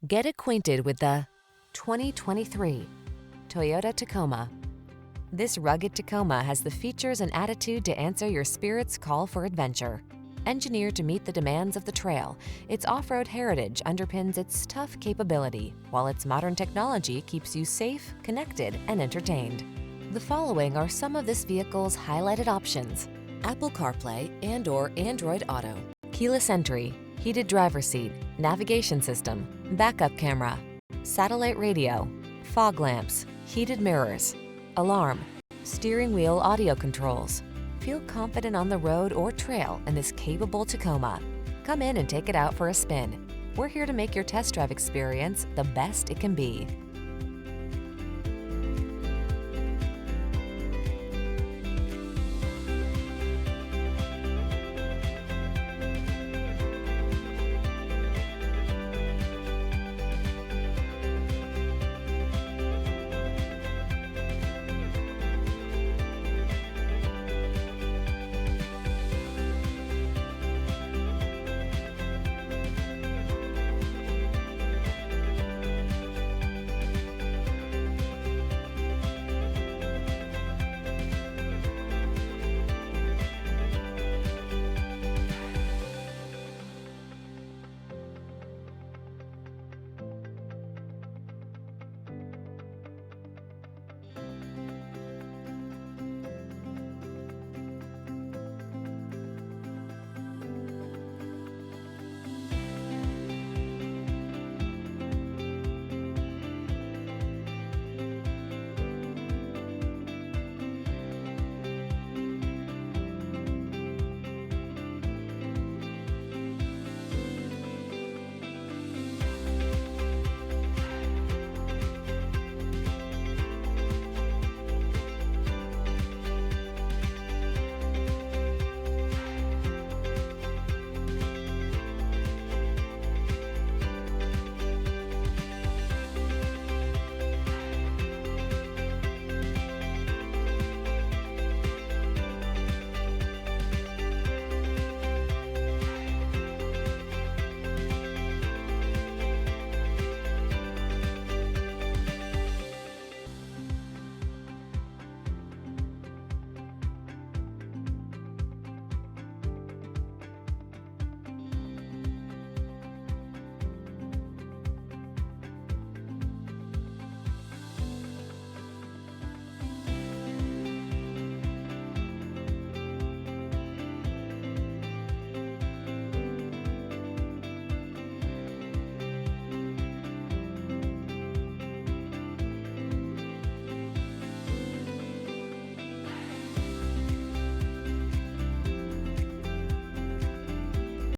Get acquainted with the 2023 Toyota Tacoma. This rugged Tacoma has the features and attitude to answer your spirit's call for adventure. Engineered to meet the demands of the trail, its off-road heritage underpins its tough capability, while its modern technology keeps you safe, connected, and entertained. The following are some of this vehicle's highlighted options: Apple CarPlay and/or Android Auto, keyless entry, heated driver's seat, navigation system, backup camera, satellite radio, fog lamps, heated mirrors, alarm, steering wheel audio controls. Feel confident on the road or trail in this capable Tacoma. Come in and take it out for a spin. We're here to make your test drive experience the best it can be.